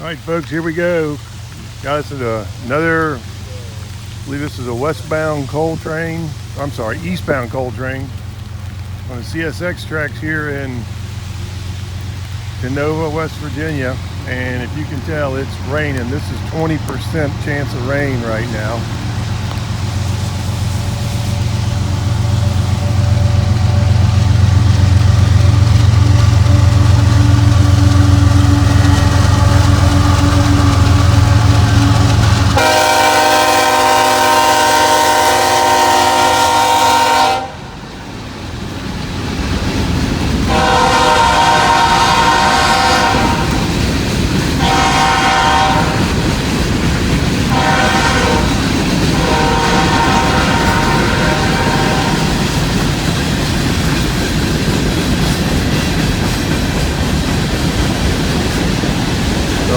Alright folks, here we go. Got us another, I believe this is a westbound coal train. I'm sorry, eastbound coal train on the CSX tracks here in Kenova, West Virginia. And if you can tell, it's raining. This is 20% chance of rain right now.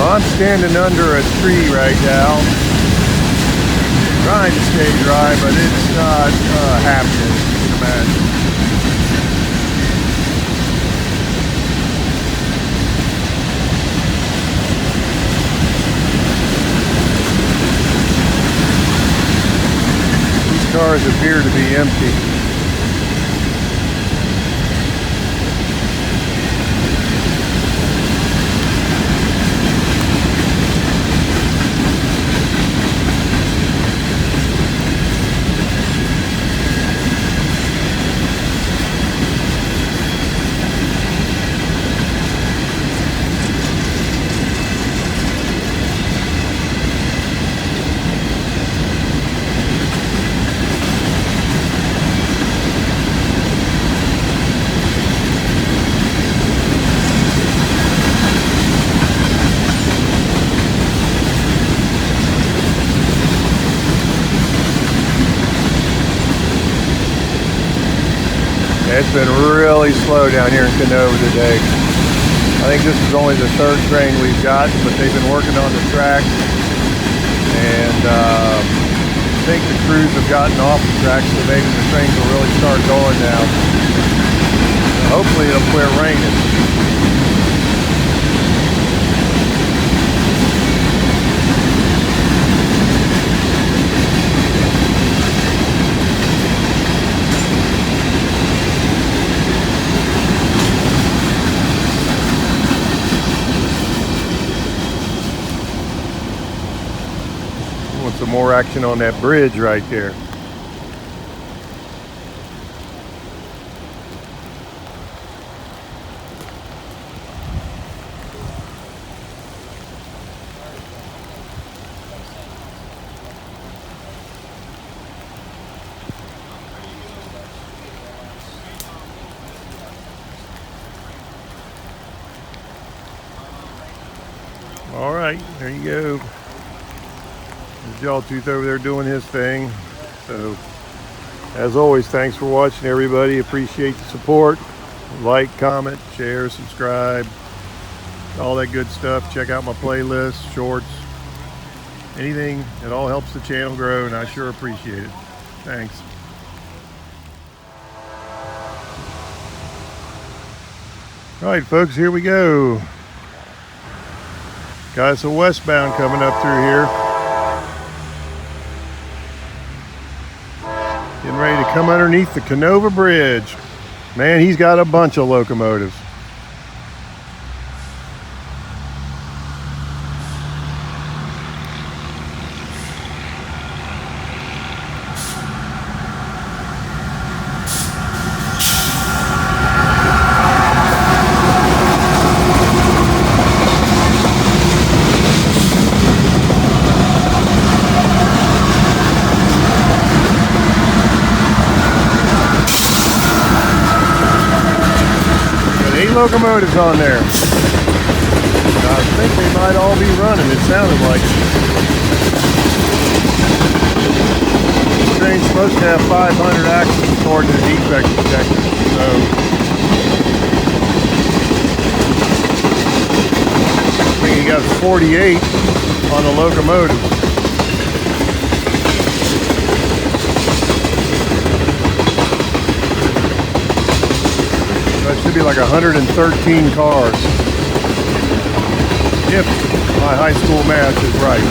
I'm standing under a tree right now, trying to stay dry, but it's not happening, as you can imagine. These cars appear to be empty. It's been really slow down here in Kenova today. I think this is only the third train we've got, but they've been working on the tracks. And I think the crews have gotten off the tracks, so maybe the trains will really start going now. Hopefully it'll quit raining. Some more action on that bridge right there. All right, there you go. Jawtooth over there doing his thing. So as always, thanks for watching, everybody. Appreciate the support. Like, comment, share, subscribe, all that good stuff. Check out my playlist, shorts, anything. It all helps the channel grow, and I sure appreciate it. Thanks. All right folks, here we go. Got us a westbound coming up through here. Getting ready to come underneath the Kenova Bridge. Man, he's got a bunch of locomotives. Locomotives on there. I think they might all be running, it sounded like. This train's supposed to have 500 axles according to the defect detector, so I think he got 48 on the locomotive. That should be like 113 cars. If my high school math is right.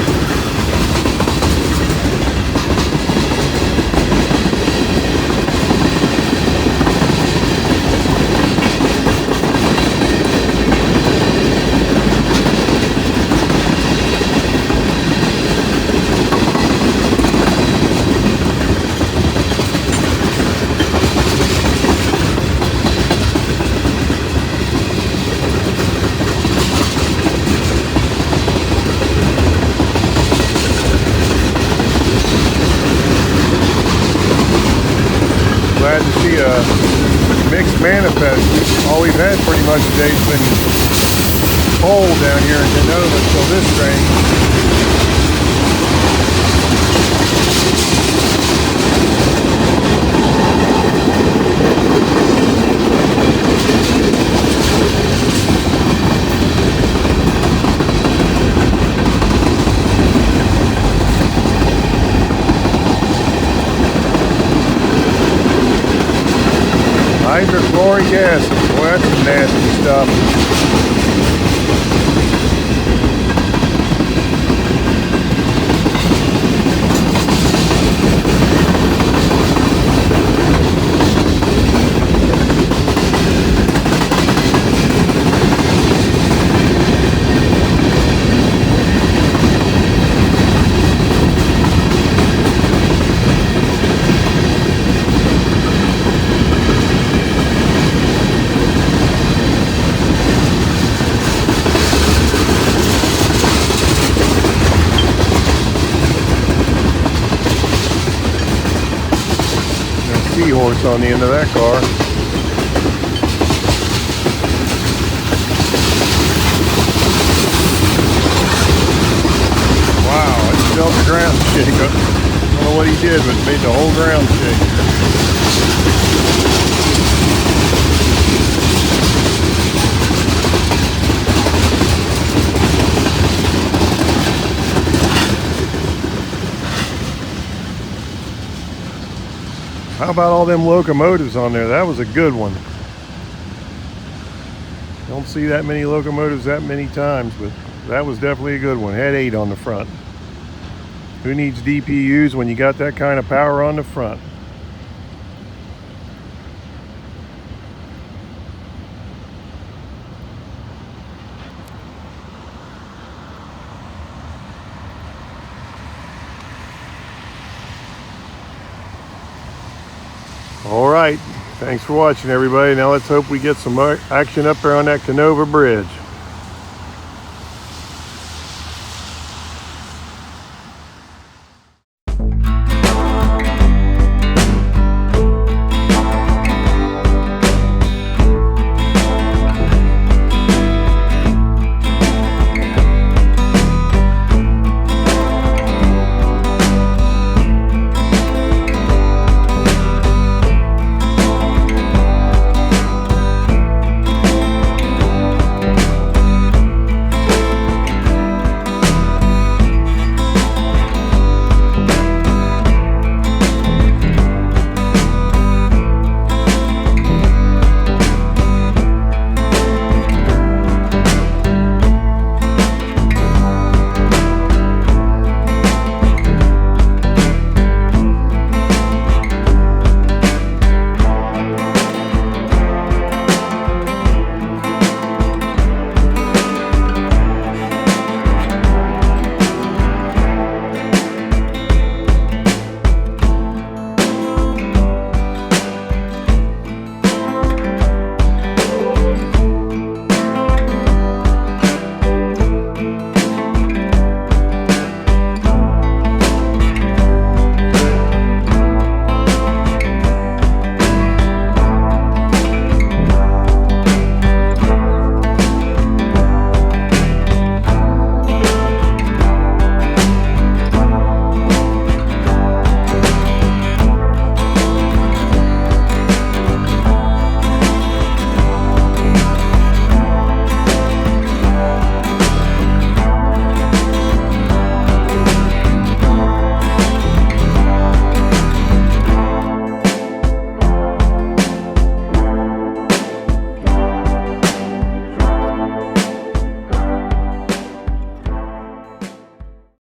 Glad to see a mixed manifest. All we've had pretty much today has been cold down here in Kenova until this train. Hydrochloric acid, boy, that's some nasty stuff. Seahorse on the end of that car. Wow, it felt the ground shake. I don't know what he did, but it made the whole ground shake. How about all them locomotives on there? That was a good one. Don't see that many locomotives that many times, but that was definitely a good one. Had 8 on the front. Who needs DPUs when you got that kind of power on the front? All right, thanks for watching, everybody. Now let's hope we get some action up there on that Kenova Bridge.